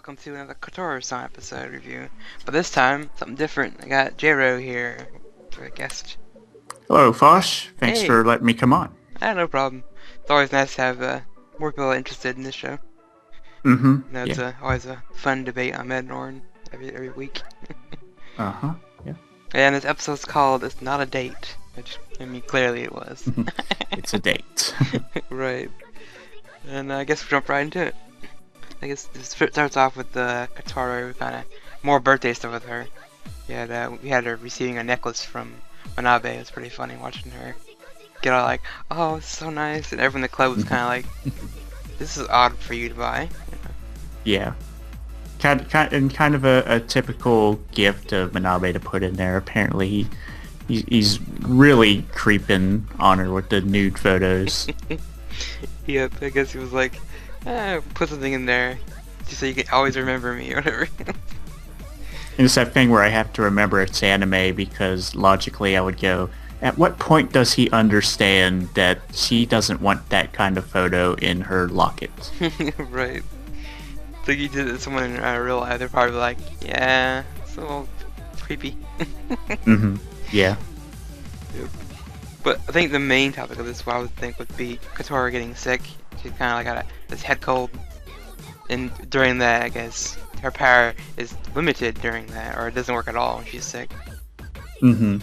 welcome to another Kotura-san episode review. But this time, something different. I got J-Ro here for a guest. Hello, Fosh. Thanks Hey, for letting me come on. no problem. It's always nice to have more people interested in this show. Mm-hmm. It's Yeah. always a fun debate on Mednorn every week. Uh-huh. Yeah. And this episode's called "It's Not a Date," which clearly it was. It's a date. Right. And I guess we'll jump right into it. I guess this starts off with Kotaru kind of more birthday stuff with her. Yeah, we had her receiving a necklace from Manabe. It was pretty funny watching her get all like, "Oh, it's so nice," and everyone in the club was kind of like, "This is odd for you to buy." Yeah. Kind of a typical gift of Manabe to put in there. Apparently, he's really creeping on her with the nude photos. Yep, I guess he was like, "Put something in there, just so you can always remember me," or whatever. And it's that thing where I have to remember it's anime because logically I would go, at what point does he understand that she doesn't want that kind of photo in her locket? Right. It's like you did it to someone in real life, they're probably like, "Yeah, it's a little creepy." Mm-hmm. Yeah. Yep. But I think the main topic of this, what I would think, would be Kotora getting sick. She's kind of like got this head cold, and during that, I guess her power is limited during that, or it doesn't work at all when she's sick. Mm-hmm.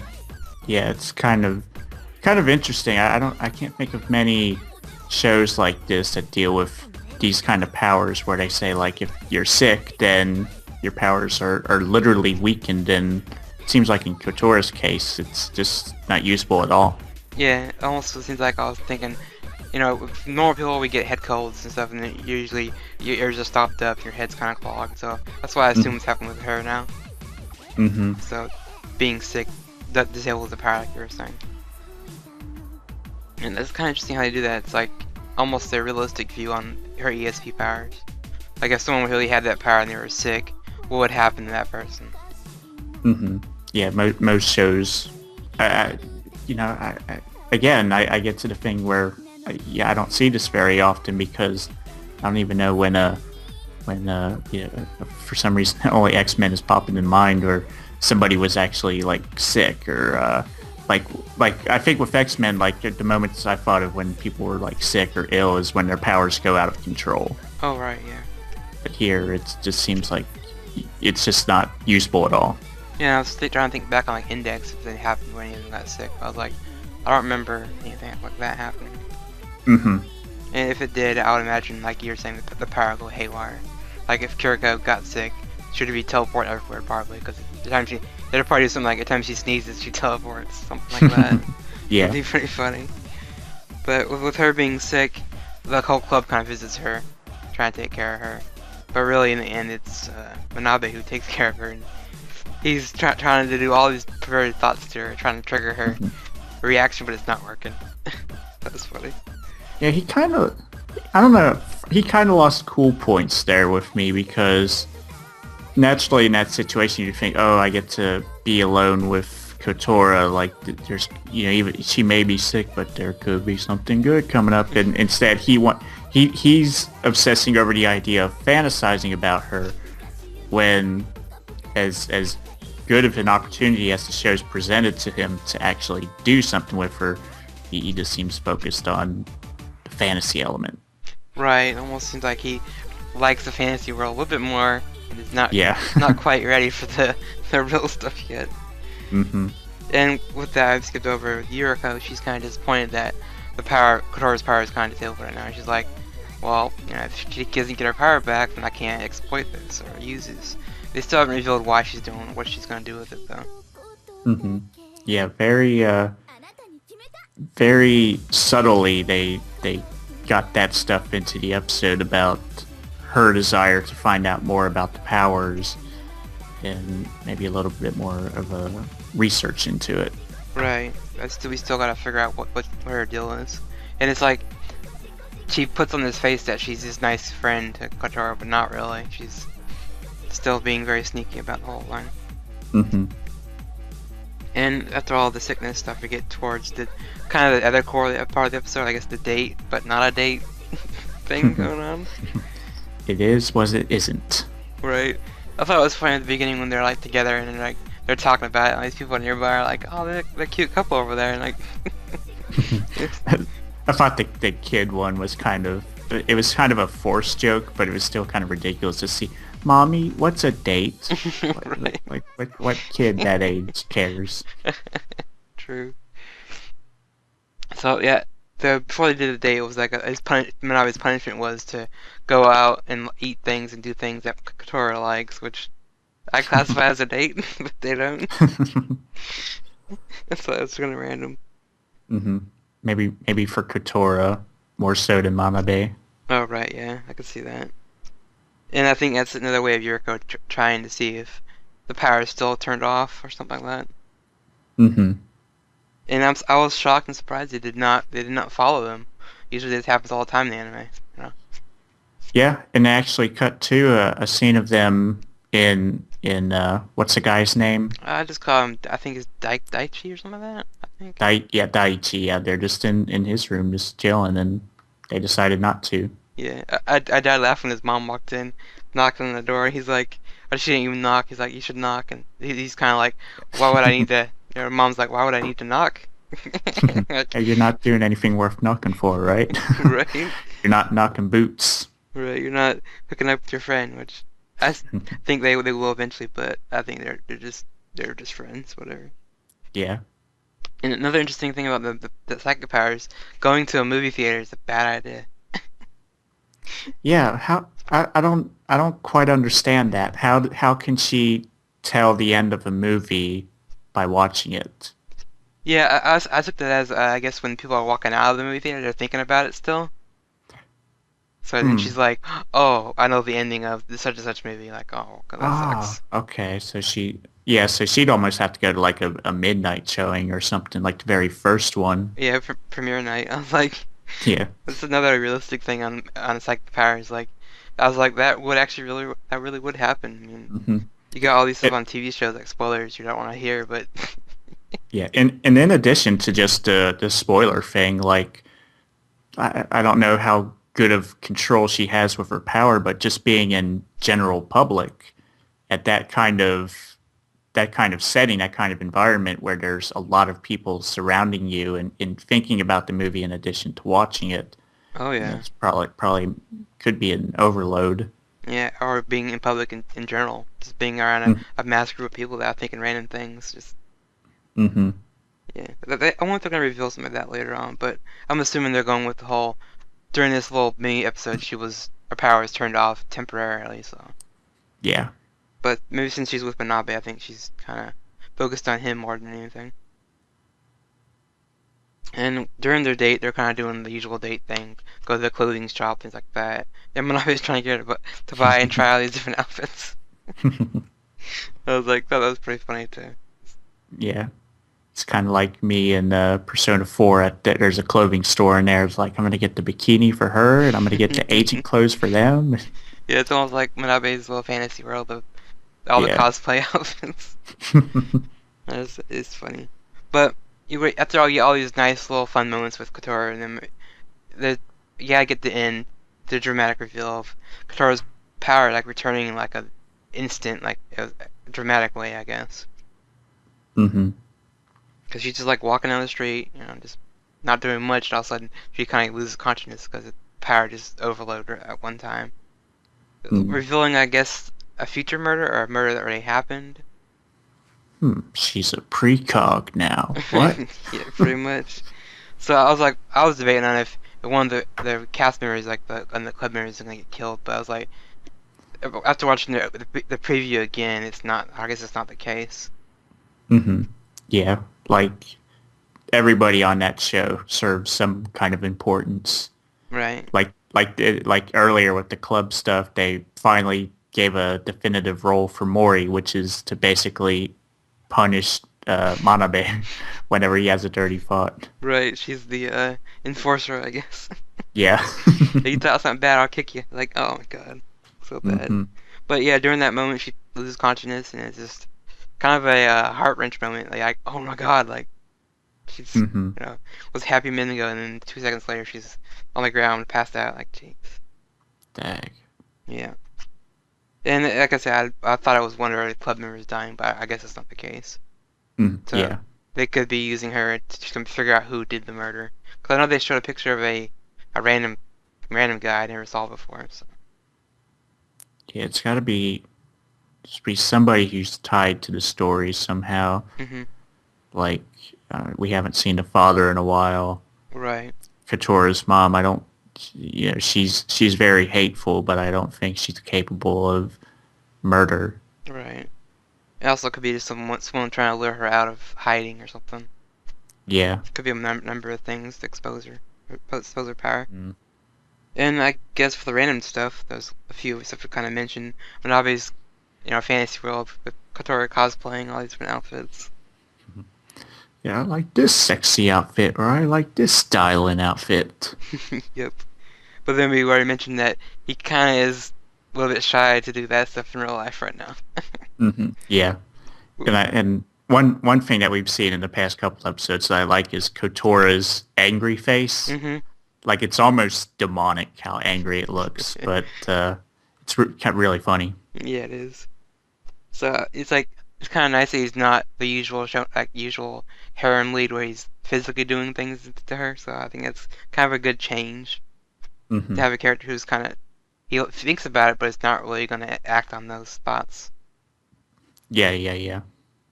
Yeah, it's kind of interesting. I can't think of many shows like this that deal with these kind of powers where they say like if you're sick, then your powers are literally weakened, and it seems like in Kotora's case, it's just not usable at all. Yeah, it almost seems like I was thinking, with normal people we get head colds and stuff, and then usually your ears are stopped up, your head's kind of clogged, so that's why I assume it's happening with her now. Mm-hmm. So being sick that disables the power, like you were saying. And it's kind of interesting how they do that. It's like almost a realistic view on her ESP powers. Like if someone really had that power and they were sick, what would happen to that person? Mm-hmm. Yeah, most shows, again, I get to the thing where, I don't see this very often because I don't even know when for some reason only X-Men is popping in mind, or somebody was actually like sick, or like I think with X-Men, like the moments I thought of when people were like sick or ill is when their powers go out of control. Oh right, yeah. But here it just seems like it's just not usable at all. Yeah, I was trying to think back on like Index if it happened when any of them got sick. I was like, I don't remember anything like that happening. Mm-hmm. And if it did, I would imagine, like you're saying, the power would go haywire. Like if Kiriko got sick, she'd be teleported everywhere probably, because they'd probably do something like, every time she sneezes, she teleports, something like that. Yeah. It'd be pretty funny. But with her being sick, the whole club kind of visits her, trying to take care of her. But really, in the end, it's Manabe who takes care of her, and he's trying to do all these perverted thoughts to her, trying to trigger her reaction, but it's not working. That was funny. Yeah, I don't know, he kind of lost cool points there with me because naturally in that situation you think, oh, I get to be alone with Kotora, like there's, even she may be sick, but there could be something good coming up, and instead he's obsessing over the idea of fantasizing about her when as good of an opportunity as the show's presented to him to actually do something with her, he just seems focused on the fantasy element. Right, almost seems like he likes the fantasy world a little bit more, and is not not quite ready for the real stuff yet. Mm-hmm. And with that, I've skipped over Yuriko. She's kind of disappointed that Kotora's power is kind of disabled right now. She's like, well, if she doesn't get her power back, then I can't exploit this or use this. They still haven't revealed why she's doing what she's gonna do with it though. Mm-hmm. Yeah, very subtly they got that stuff into the episode about her desire to find out more about the powers and maybe a little bit more of a research into it. Right. We still gotta figure out what her deal is. And it's like she puts on this face that she's this nice friend to Kotora, but not really. She's still being very sneaky about the whole line. Mm-hmm. And after all the sickness stuff, we get towards the kind of the other core part of the episode, I guess the date, but not a date thing going on. It is, was it isn't. Right. I thought it was funny at the beginning when they're like together and they're talking about it. And these people nearby are like, "Oh, they're a cute couple over there," and like, it's, I thought the kid one was kind of it was kind of a forced joke, but it was still kind of ridiculous to see. Mommy, what's a date? right. What kid that age cares? True. So yeah, the before they did the date, it was like Manabe's punishment was to go out and eat things and do things that Kotora likes, which I classify as a date, but they don't. So it's kind of random. hmm maybe for Kotora more so than Manabe. Oh right, yeah, I could see that. And I think that's another way of Yuriko trying to see if the power is still turned off or something like that. hmm And I was shocked and surprised they did not follow them. Usually this happens all the time in the anime. You know? Yeah, and they actually cut to a scene of them in what's the guy's name? I just call him. I think it's Daichi or something like that. I think. Daichi. Yeah, they're just in his room just chilling, and they decided not to. Yeah, I died laughing when his mom walked in, knocked on the door. He's like, or she didn't even knock. He's like, you should knock, and he's kind of like, why would I need to? Mom's like, why would I need to knock? Like, Hey, you're not doing anything worth knocking for, right? right, You're not knocking boots. right. You're not hooking up with your friend, which think they will eventually, but I think they're just friends, whatever. Yeah. And another interesting thing about the psychic powers, going to a movie theater is a bad idea. Yeah, I don't quite understand that. How can she tell the end of a movie by watching it? Yeah, I took that as I guess when people are walking out of the movie theater, they're thinking about it still. So then Hmm. she's like, "Oh, I know the ending of this such and such movie." Like, "Oh, God, that Ah, sucks." okay. So she'd almost have to go to like a midnight showing or something, like the very first one. Yeah, premiere night. I was like, Yeah. "That's another realistic thing on psychic powers." Like, I was like, that really would happen. I mean, hmm you got all these stuff on TV shows like spoilers you don't want to hear, but Yeah, and in addition to just the spoiler thing, like I don't know how good of control she has with her power, but just being in general public at that kind of setting, that kind of environment where there's a lot of people surrounding you and thinking about the movie in addition to watching it, oh yeah, it's probably could be an overload. yeah, or being in public in general, just being around a mass group of people that are thinking random things, just Mm-hmm. yeah. I wonder if they're gonna reveal some of that later on, but I'm assuming they're going with the whole during this little mini episode her power was turned off temporarily, so. Yeah. But maybe since she's with Manabe, I think she's kind of focused on him more than anything. And during their date, they're kind of doing the usual date thing, go to the clothing shop, things like that. And Manabe's trying to get her to buy and try all these different outfits. I was like, that was pretty funny too. Yeah. It's kind of like me in Persona 4. There's a clothing store in there. It's like, I'm going to get the bikini for her, and I'm going to get the agent clothes for them. Yeah, it's almost like Manabe's little fantasy world of all the Yeah. cosplay outfits. It's funny. But after all, you get all these nice little fun moments with Kotora, and then you gotta get the end, the dramatic reveal of Kotora's power, like returning in like a instant, like a dramatic way, I guess. hmm Because she's just like walking down the street, just not doing much, and all of a sudden she kind of loses consciousness because the power just overloaded her at one time. Revealing, I guess, a future murder or a murder that already happened. She's a precog now. What? Yeah, pretty much. So I was debating on if one of the cast members, like the club members, is gonna get killed. But I was like, after watching the preview again, it's not. I guess it's not the case. hmm Yeah. Like everybody on that show serves some kind of importance. Right. Like earlier with the club stuff, they finally gave a definitive role for Mori, which is to basically punish Manabe whenever he has a dirty thought. Right. She's the enforcer, I guess. Yeah. If you thought something bad, I'll kick you. Like, oh my god, so bad. hmm But yeah, during that moment, she loses consciousness, and it's just kind of a heart wrench moment. Like, oh my god, like she's hmm was happy a minute ago, and then 2 seconds later, she's on the ground, passed out. Like, jeez. Dang. Yeah. And like I said, I thought it was one of the club members dying, but I guess it's not the case. Mm, So yeah. they could be using her to figure out who did the murder. Because I know they showed a picture of a random guy I never saw before. So. Yeah, it's got to be just be somebody who's tied to the story somehow. Mhm. Like we haven't seen the father in a while. Right. Kotora's mom, I don't. You know, she's very hateful, but I don't think she's capable of murder. Right. It also could be just someone trying to lure her out of hiding or something. Yeah. Could be a number of things to expose her power. Mm. And I guess for the random stuff, there's a few stuff to kind of mention. Manabe's, fantasy world with Kotora cosplaying all these different outfits. Yeah, I like this sexy outfit, or I like this styling outfit. Yep. But then we already mentioned that he kind of is a little bit shy to do that stuff in real life right now. Yeah. And one thing that we've seen in the past couple episodes that I like is Kotora's angry face. Mhm. Like it's almost demonic how angry it looks, but it's really funny. Yeah, it is. So it's like it's kind of nice that he's not the usual harem lead where he's physically doing things to her. So I think it's kind of a good change to Hmm. have a character who's kind of he thinks about it, but it's not really going to act on those thoughts. Yeah, yeah, yeah.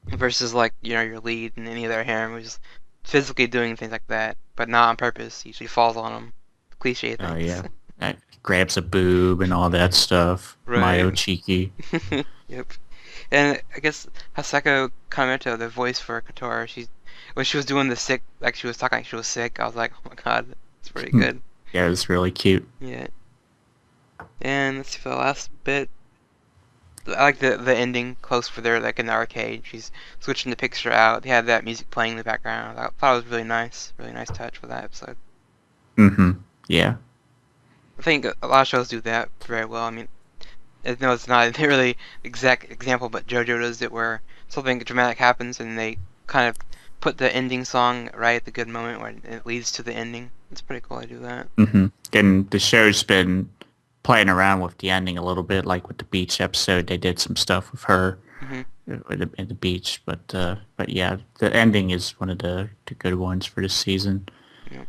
Versus like your lead in any other harem who's physically doing things like that, but not on purpose. Usually falls on them. Cliche Oh things. yeah. Grabs a boob and all that stuff. Mayo Right. cheeky. Yep. And I guess Haseko Kameto, the voice for Kotora, when she was doing the sick, like she was talking like she was sick, I was like, oh my god, it's pretty good. Yeah, it's really cute. Yeah. And let's see for the last bit. I like the ending close for there, like in the arcade. She's switching the picture out. They had that music playing in the background. I thought it was really nice touch for that episode. Hmm. Yeah. I think a lot of shows do that very well. I mean, no, it's not a really exact example, but JoJo does it where something dramatic happens and they kind of put the ending song right at the good moment where it leads to the ending. It's pretty cool to do that. Hmm. And the show's been playing around with the ending a little bit, like with the beach episode. They did some stuff with her Hmm. at the beach, but yeah, the ending is one of the good ones for this season. Yeah.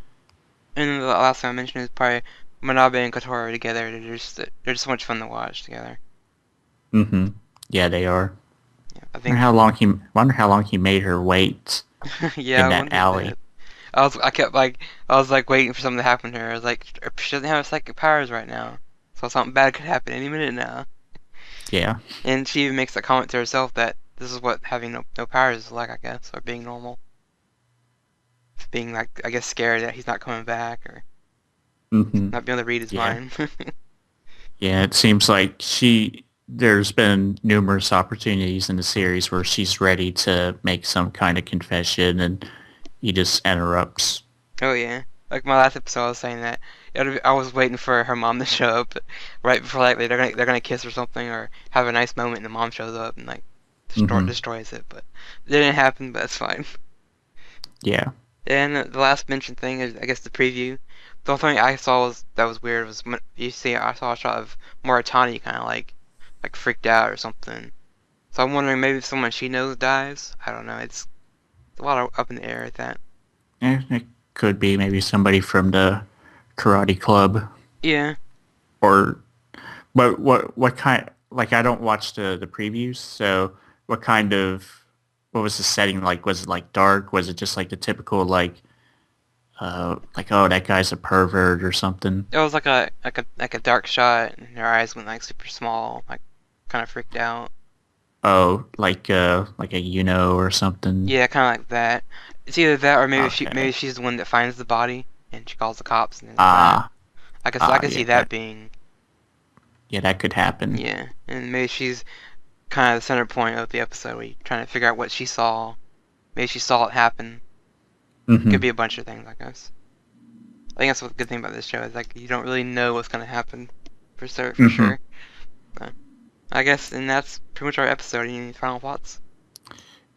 And the last thing I mentioned is probably Manabe and Kotora together. They're just so much fun to watch together. Hmm. Yeah, they are. Yeah, I think. Wonder how long he made her wait Yeah, in I that wondered alley. that. I was like waiting for something to happen to her. I was like, she doesn't have psychic powers right now, so something bad could happen any minute now. Yeah. And she even makes a comment to herself that this is what having no powers is like, I guess, or being normal. Being like, I guess, scared that he's not coming back, or Hmm. not being able to read his Yeah. mind. Yeah, it seems like there's been numerous opportunities in the series where she's ready to make some kind of confession and he just interrupts. Oh yeah. Like my last episode, I was saying that I was waiting for her mom to show up right before like they're gonna kiss or something or have a nice moment, and the mom shows up and like Hmm. destroys it, but it didn't happen. But that's fine. Yeah. And the last mentioned thing is, I guess, the preview. The only thing I saw that was weird was when you see I saw a shot of Moritani kind of like freaked out or something. So I'm wondering maybe if someone she knows dies. I don't know. It's a lot of up in the air at that. It could be maybe somebody from the karate club Yeah. or but what kind like I don't watch the previews, so what kind of what was the setting like? Was it like dark? Was it just like the typical like oh that guy's a pervert or something? It was like a dark shot, and her eyes went like super small, like kind of freaked out. Oh, like a or something. Yeah, kind of like that. It's either that or maybe Okay. she's the one that finds the body and she calls the cops and it's that. Ah, I could yeah, see that being yeah, that could happen. yeah, and maybe she's kind of the center point of the episode where you're trying to figure out what she saw. Maybe she saw it happen. Could Hmm. be a bunch of things, I guess. I think that's what the good thing about this show is like you don't really know what's gonna happen for Hmm. sure. But I guess and that's pretty much our episode. Any final thoughts?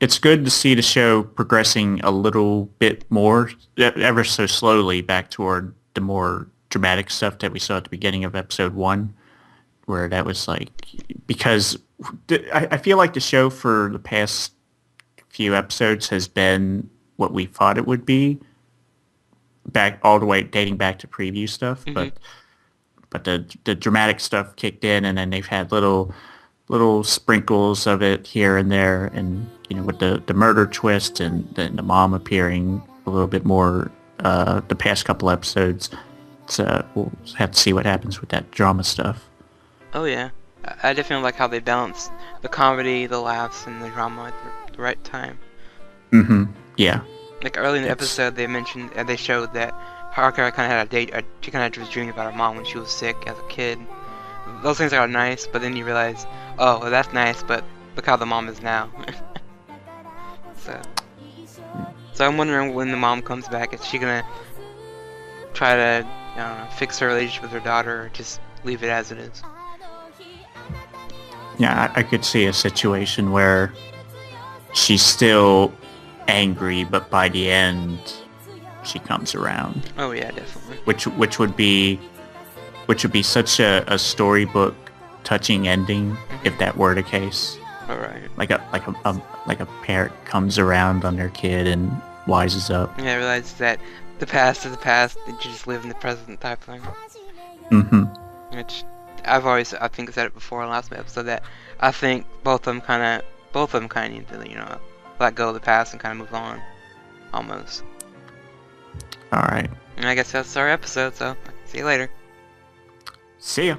It's good to see the show progressing a little bit more, ever so slowly, back toward the more dramatic stuff that we saw at the beginning of episode one, where that was like, because I feel like the show for the past few episodes has been what we thought it would be, back all the way dating back to preview stuff, Mhm. but the dramatic stuff kicked in, and then they've had little sprinkles of it here and there, and with the murder twist and then the mom appearing a little bit more the past couple episodes. So we'll have to see what happens with that drama stuff. Oh yeah, I definitely like how they balance the comedy, the laughs, and the drama at the right time. Mm-hmm. Yeah. Like early in the It's episode, they mentioned they showed that Haruka kind of had a date. She kind of was dreaming about her mom when she was sick as a kid. Those things are nice, but then you realize, oh, well, that's nice, but look how the mom is now. so, so I'm wondering when the mom comes back, is she gonna try to, I don't know, fix her relationship with her daughter, or just leave it as it is? Yeah, I could see a situation where she's still angry, but by the end she comes around. Oh yeah, definitely. Which would be such a storybook touching ending if that were the case. All right. Like a parent comes around on their kid and wises up. Yeah, I realize that the past is the past, and you just live in the present type thing. Mm-hmm. Which I think I said it before in the last episode that I think both of them kind of need to let go of the past and kind of move on, almost. All right. And I guess that's our episode. So see you later. See ya.